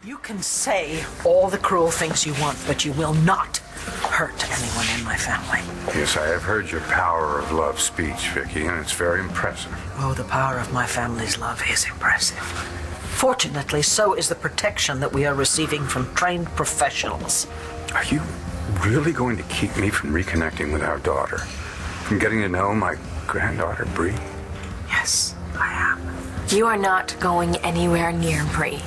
You can say all the cruel things you want, but you will not hurt anyone in my family. Yes, I have heard your power of love speech, Viki, and it's very impressive. Oh, the power of my family's love is impressive. Fortunately, so is the protection that we are receiving from trained professionals. Are you really going to keep me from reconnecting with our daughter? From getting to know my granddaughter, Bree? Yes, I am. You are not going anywhere near Bree.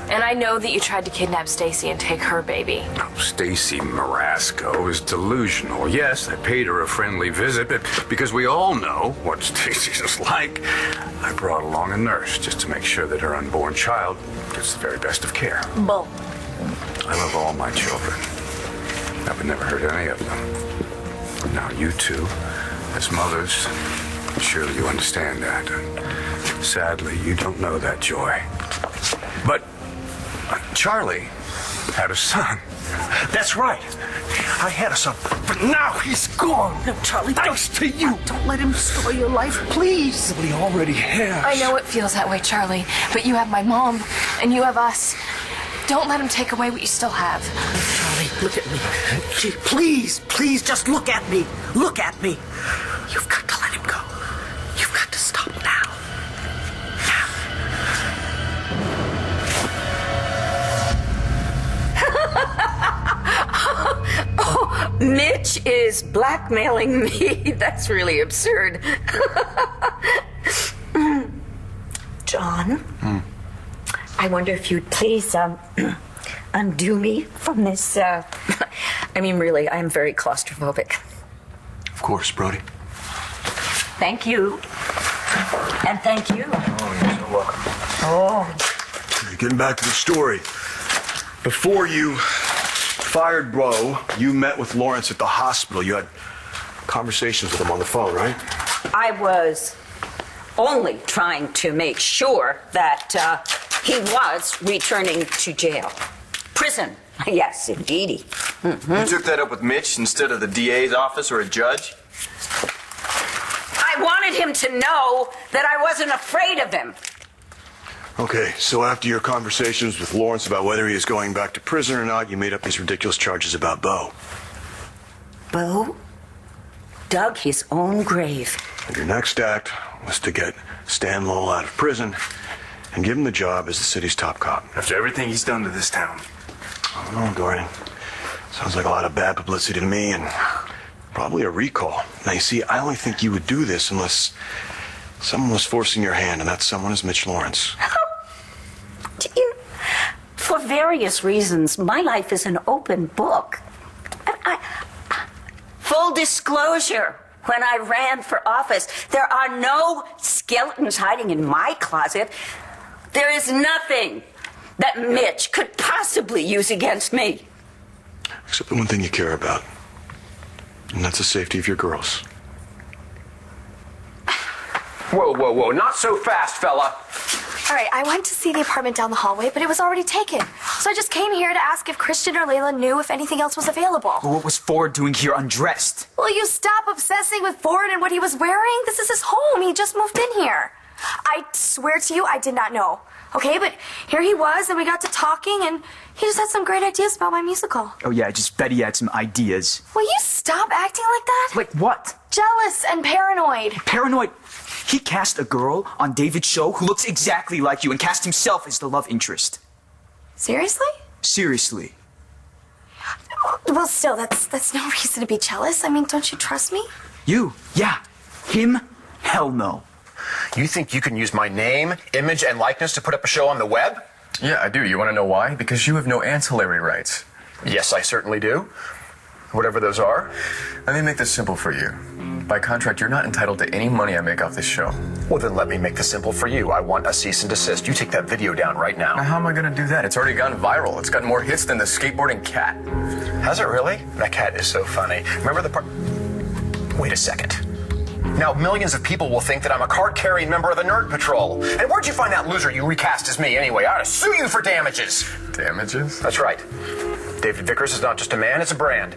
And I know that you tried to kidnap Stacy and take her baby. Oh, Stacy Marasco is delusional. Yes, I paid her a friendly visit, but because we all know what Stacy's is like, I brought along a nurse just to make sure that her unborn child gets the very best of care. Bull. I love all my children. I would never hurt any of them. Now, you two, as mothers, surely you understand that. Sadly, you don't know that joy. But Charlie had a son. That's right. I had a son, but now he's gone. No, Charlie, thanks to you. Don't let him destroy your life, please. But he already has. I know it feels that way, Charlie, but you have my mom, and you have us. Don't let him take away what you still have. Charlie, look at me. Gee, please, just look at me. Look at me. You've got to let him go. You've got to stop now. Oh, Mitch is blackmailing me. That's really absurd. John, I wonder if you'd please undo me from this. I mean, really, I'm very claustrophobic. Of course, Brody. Thank you. And thank you. Oh, you're so welcome. Oh. Getting back to the story. Before you fired Bro, you met with Lawrence at the hospital. You had conversations with him on the phone, right? I was only trying to make sure that he was returning to jail. Prison. Yes, indeedy. Mm-hmm. You took that up with Mitch instead of the DA's office or a judge? I wanted him to know that I wasn't afraid of him. Okay, so after your conversations with Lawrence about whether he is going back to prison or not, you made up these ridiculous charges about Bo. Bo dug his own grave. And your next act was to get Stan Lowell out of prison and give him the job as the city's top cop. After everything he's done to this town. I don't know, Dorian. Sounds like a lot of bad publicity to me and probably a recall. Now, you see, I only think you would do this unless someone was forcing your hand, and that someone is Mitch Laurence. For various reasons, my life is an open book. Full disclosure, when I ran for office, there are no skeletons hiding in my closet. There is nothing that Mitch could possibly use against me. Except the one thing you care about, and that's the safety of your girls. Whoa, not so fast, fella. All right, I went to see the apartment down the hallway, but it was already taken. So I just came here to ask if Christian or Layla knew if anything else was available. Well, what was Ford doing here undressed? Will you stop obsessing with Ford and what he was wearing? This is his home. He just moved in here. I swear to you, I did not know. Okay, but here he was, and we got to talking, and he just had some great ideas about my musical. Oh, yeah, I just bet he had some ideas. Will you stop acting like that? Like what? Jealous and paranoid. Paranoid? He cast a girl on David's show who looks exactly like you and cast himself as the love interest. Seriously? Seriously. Well, still, that's no reason to be jealous. I mean, don't you trust me? You? Yeah. Him? Hell no. You think you can use my name, image, and likeness to put up a show on the web? Yeah, I do. You want to know why? Because you have no ancillary rights. Yes, I certainly do. Whatever those are. Let me make this simple for you. By contract, you're not entitled to any money I make off this show. Well, then let me make this simple for you. I want a cease and desist. You take that video down right now. Now, how am I going to do that? It's already gone viral. It's gotten more hits than the skateboarding cat. Has it really? That cat is so funny. Remember the part... Wait a second. Now, millions of people will think that I'm a card-carrying member of the Nerd Patrol. And where'd you find that loser you recast as me anyway? I ought to sue you for damages. Damages? That's right. David Vickers is not just a man, it's a brand.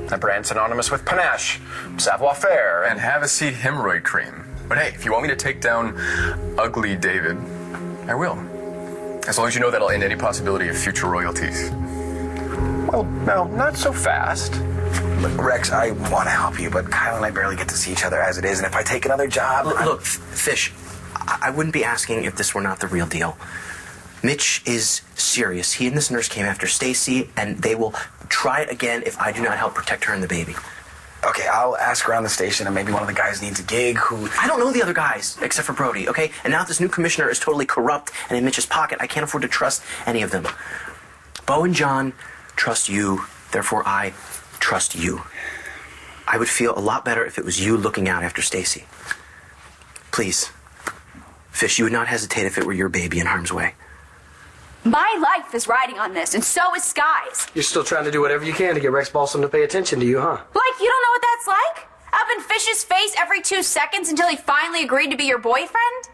That brand's synonymous with panache, savoir-faire, And have a seat hemorrhoid cream. But hey, if you want me to take down ugly David, I will. As long as you know that'll end any possibility of future royalties. Well, no, not so fast. Look, Rex, I want to help you, but Kyle and I barely get to see each other as it is, and if I take another job... Look, Fish, I wouldn't be asking if this were not the real deal. Mitch is serious. He and this nurse came after Stacy, and they will try it again if I do not help protect her and the baby. Okay, I'll ask around the station, and maybe one of the guys needs a gig who... I don't know the other guys, except for Brody, okay? And now this new commissioner is totally corrupt and in Mitch's pocket. I can't afford to trust any of them. Bo and John trust you, therefore I trust you. I would feel a lot better if it was you looking out after Stacy. Please. Fish, you would not hesitate if it were your baby in harm's way. My life is riding on this, and so is Sky's. You're still trying to do whatever you can to get Rex Balsam to pay attention to you, huh? Like, you don't know what that's like? Up in Fish's face every 2 seconds until he finally agreed to be your boyfriend?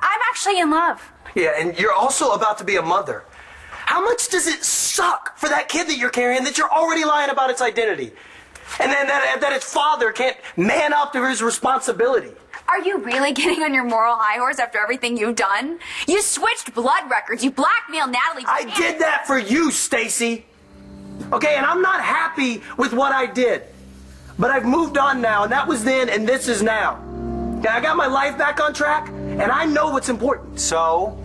I'm actually in love. Yeah, and you're also about to be a mother. How much does it suck for that kid that you're carrying that you're already lying about its identity? And then that its father can't man up to his responsibility? Are you really getting on your moral high horse after everything you've done? You switched blood records. You blackmailed Natalie. I did that for you, Stacy. Okay, and I'm not happy with what I did. But I've moved on now, and that was then, and this is now. Okay, I got my life back on track, and I know what's important. So,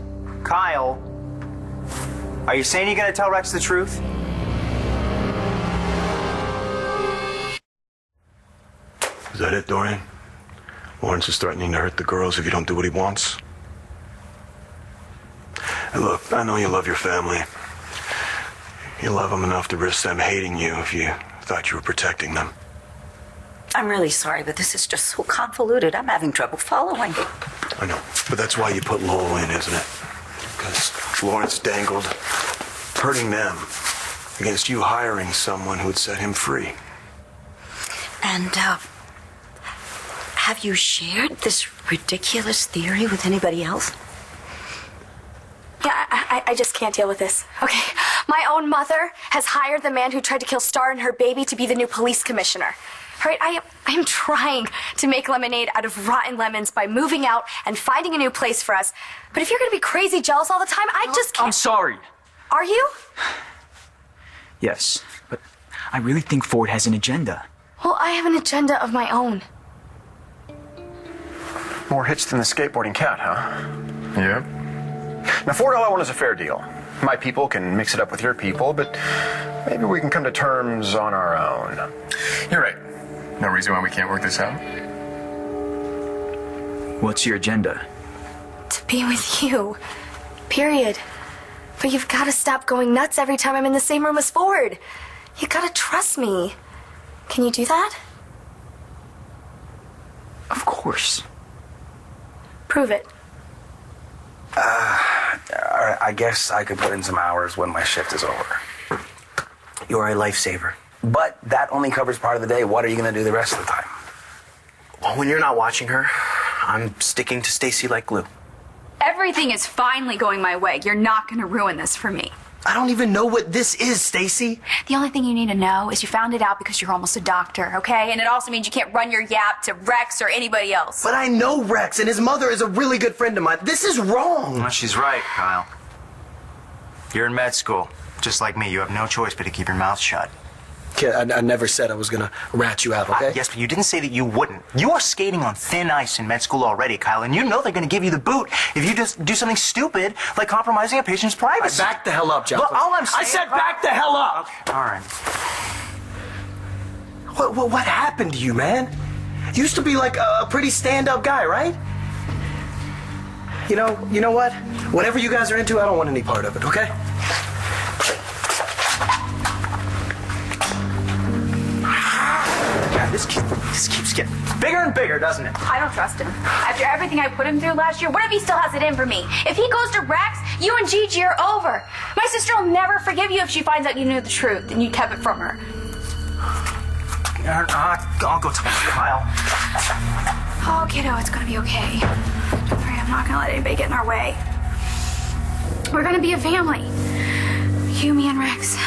Kyle, are you saying you're going to tell Rex the truth? Is that it, Dorian? Laurence is threatening to hurt the girls if you don't do what he wants. And look, I know you love your family. You love them enough to risk them hating you if you thought you were protecting them. I'm really sorry, but this is just so convoluted. I'm having trouble following. I know, but that's why you put Lowell in, isn't it? Because Laurence dangled hurting them against you hiring someone who would set him free. And, have you shared this ridiculous theory with anybody else? Yeah, I just can't deal with this. Okay, my own mother has hired the man who tried to kill Star and her baby to be the new police commissioner. All right, I am trying to make lemonade out of rotten lemons by moving out and finding a new place for us. But if you're going to be crazy jealous all the time, I just can't. I'm sorry. Are you? Yes, but I really think Ford has an agenda. Well, I have an agenda of my own. More hits than the skateboarding cat, huh? Yeah. Now, Ford, all I want is a fair deal. My people can mix it up with your people, but maybe we can come to terms on our own. You're right. No reason why we can't work this out. What's your agenda? To be with you. Period. But you've got to stop going nuts every time I'm in the same room as Ford. You got to trust me. Can you do that? Of course. Prove it. I guess I could put in some hours when my shift is over. You're a lifesaver. But that only covers part of the day. What are you going to do the rest of the time? Well, when you're not watching her, I'm sticking to Stacy like glue. Everything is finally going my way. You're not going to ruin this for me. I don't even know what this is, Stacy. The only thing you need to know is you found it out because you're almost a doctor, okay? And it also means you can't run your yap to Rex or anybody else. But I know Rex, and his mother is a really good friend of mine. This is wrong. Well, she's right, Kyle. You're in med school. Just like me, you have no choice but to keep your mouth shut. Kid, I never said I was going to rat you out, okay? Yes, but you didn't say that you wouldn't. You are skating on thin ice in med school already, Kyle, and you know they're going to give you the boot if you just do something stupid like compromising a patient's privacy. Back the hell up, Jeff. Look, all I'm saying... I said back the hell up! Okay, all right. What happened to you, man? You used to be like a pretty stand-up guy, right? You know what? Whatever you guys are into, I don't want any part of it, okay? This keeps getting bigger and bigger, doesn't it? I don't trust him. After everything I put him through last year, what if he still has it in for me? If he goes to Rex, you and Gigi are over. My sister will never forgive you if she finds out you knew the truth and you kept it from her. I'll go talk to Kyle. Oh, kiddo, it's gonna be okay. Don't worry, I'm not gonna let anybody get in our way. We're gonna be a family. You, me, and Rex.